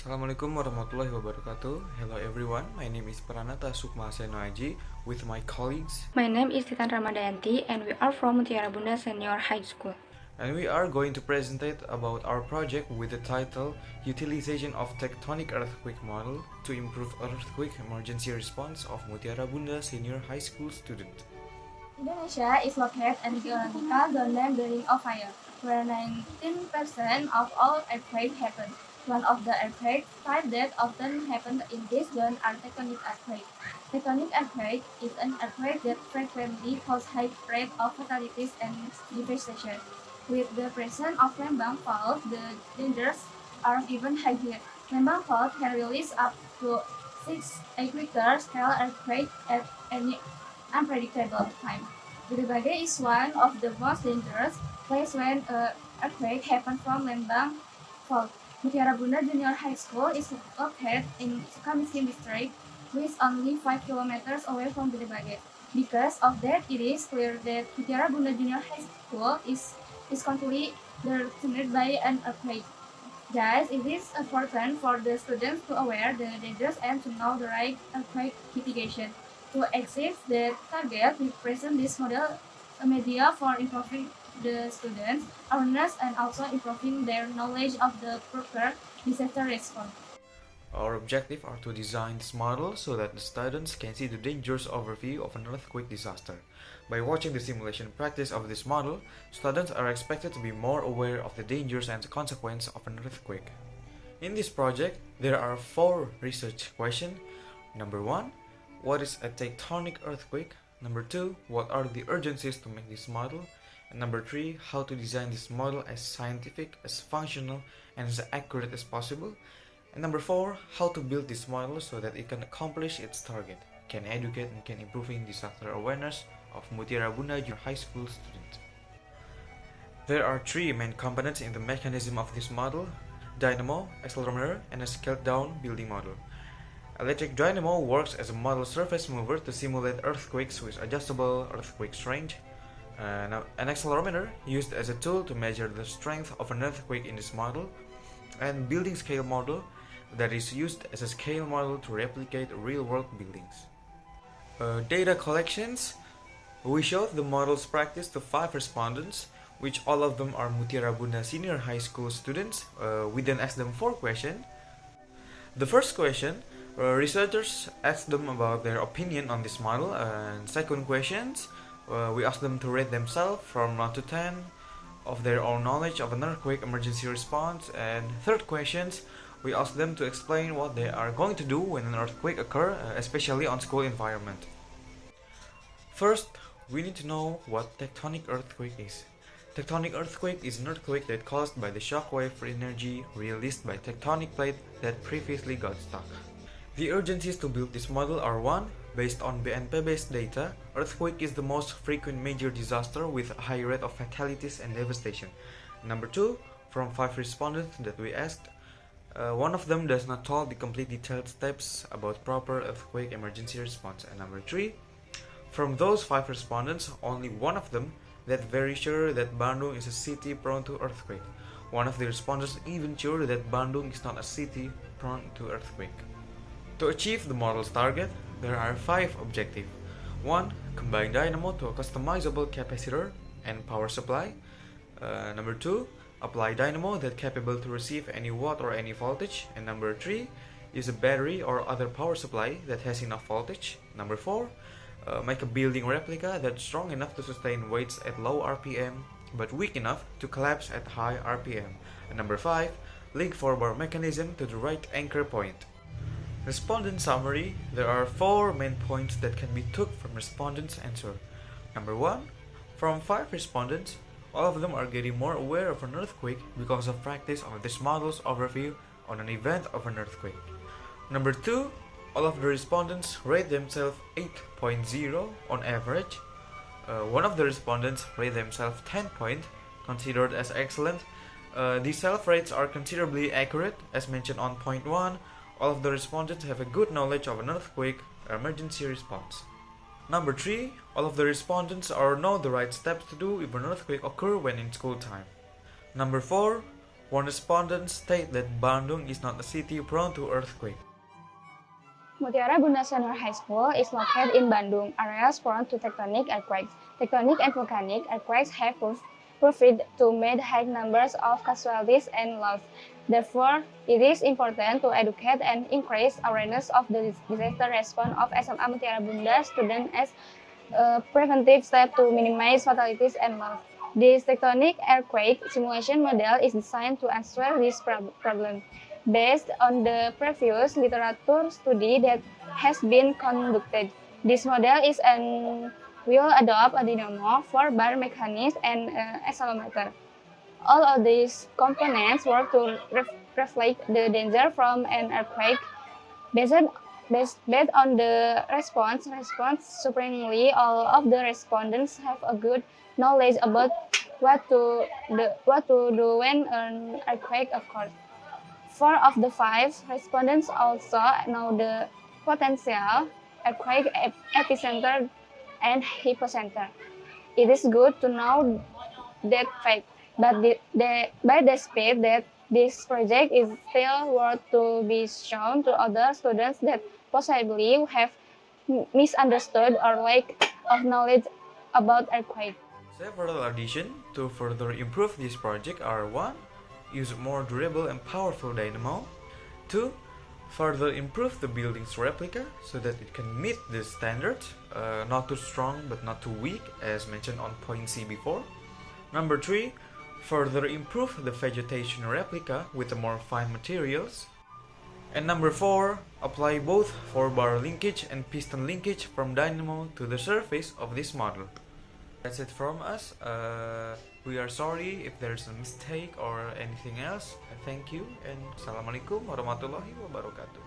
Assalamualaikum warahmatullahi wabarakatuh. Hello everyone, my name is Pranata Sukma Senoaji with my colleagues. My name is Titan Ramadayanti and we are from Mutiara Bunda Senior Highchool. And we are going to present about our project with the title Utilization of Tectonic Earthquake Model to Improve Earthquake Emergency Response of Mutiara Bunda Senior High School Student. Indonesia is located in geological dominant ring of fire, where 19% of all earthquakes happen. One of the earthquake types that often happen in this zone are tectonic earthquake. Tectonic earthquake is an earthquake that frequently causes high rate of fatalities and devastation. With the presence of Lembang fault, the dangers are even higher. Lembang fault can release up to 6 Richter scale earthquake at any unpredictable time. Belia is one of the most dangerous places when an earthquake happens from Lembang fault. Mutiara Bunda Junior High School is located in Sukamiskin district, which is only 5 kilometers away from Belia. Because of that, it is clear that Mutiara Bunda Junior High School is completely threatened by an earthquake. Guys, it is important for the students to aware the dangers and to know the right earthquake mitigation. To achieve that target, we present this model media for improving the students' awareness and also improving their knowledge of the proper disaster response. Our objective are to design this model so that the students can see the dangerous overview of an earthquake disaster. By watching the simulation practice of this model, students are expected to be more aware of the dangers and consequences of an earthquake. In this project, there are 4 research questions. Number 1, what is a tectonic earthquake? Number 2, what are the urgencies to make this model? And number 3, how to design this model as scientific, as functional, and as accurate as possible. And number 4, how to build this model so that it can accomplish its target, can educate and can improving disaster awareness of Mutiara Bunda Junior High School students. There are 3 main components in the mechanism of this model: dynamo, accelerometer, and a scaled down building model. Electric dynamo works as a model surface mover to simulate earthquakes with adjustable earthquake strength. An accelerometer used as a tool to measure the strength of an earthquake in this model, and building scale model that is used as a scale model to replicate real-world buildings. Data collections. We showed the model's practice to 5 respondents, which all of them are Mutiara Bunda Senior High School students. We then asked them 4 questions. The first question, researchers asked them about their opinion on this model, and second questions, we asked them to rate themselves from 1 to 10 of their own knowledge of an earthquake emergency response, and third questions, we asked them to explain what they are going to do when an earthquake occurs, especially on school environment. First, we need to know what tectonic earthquake is. Tectonic earthquake is an earthquake that caused by the shockwave energy released by tectonic plate that previously got stuck. The urgencies to build this model are: 1. Based on BNP-based data, earthquake is the most frequent major disaster with a high rate of fatalities and devastation. Number 2, from 5 respondents that we asked, one of them does not tell the complete detailed steps about proper earthquake emergency response. And number 3, from those 5 respondents, only one of them that very sure that Bandung is a city prone to earthquake. One of the respondents even sure that Bandung is not a city prone to earthquake. To achieve the model's target, there are 5 objectives. 1. Combine dynamo to a customizable capacitor and power supply. Number 2. Apply dynamo that capable to receive any watt or any voltage. And number 3. Use a battery or other power supply that has enough voltage. Number 4. Make a building replica that's strong enough to sustain weights at low RPM but weak enough to collapse at high RPM. And number 5. Link 4-bar mechanism to the right anchor point. Respondent summary. There are 4 main points that can be took from respondents' answer. Number 1. From 5 respondents, all of them are getting more aware of an earthquake because of practice of this model's overview on an event of an earthquake. Number 2. All of the respondents rate themselves 8.0 on average. One of the respondents rate themselves 10 points, considered as excellent. These self-rates are considerably accurate, as mentioned on point 1. All of the respondents have a good knowledge of an earthquake emergency response. Number 3, all of the respondents know the right steps to do if an earthquake occurs when in school time. Number 4, One respondent stated that Bandung is not a city prone to earthquake. Mutiara Bunda Senior Highchool is located in Bandung, areas prone to tectonic earthquakes. Tectonic and volcanic earthquakes have proved to make high numbers of casualties and loss. Therefore, it is important to educate and increase awareness of the disaster response of SMA Mutiara Bunda students as a preventive step to minimize fatalities and loss. This tectonic earthquake simulation model is designed to answer this problem. Based on the previous literature study that has been conducted, this model will adopt a dynamo, 4-bar mechanism, and accelerometer. All of these components work to reflect the danger from an earthquake. Based on the response supremely, all of the respondents have a good knowledge about what to do when an earthquake occurs. 4 of the 5 respondents also know the potential earthquake epicenter and hypocenter. It is good to know that fact, but despite that, this project is still worth to be shown to other students that possibly have misunderstood or lack of knowledge about earthquake. Several additions to further improve this project are 1. Use more durable and powerful dynamo. 2. Further improve the building's replica so that it can meet the standards, not too strong but not too weak as mentioned on point C before. Number 3. Further improve the vegetation replica with the more fine materials. And number 4. Apply both 4-bar linkage and piston linkage from dynamo to the surface of this model. That's it from us. We are sorry if there's a mistake or anything else. Thank you and Assalamualaikum warahmatullahi wabarakatuh.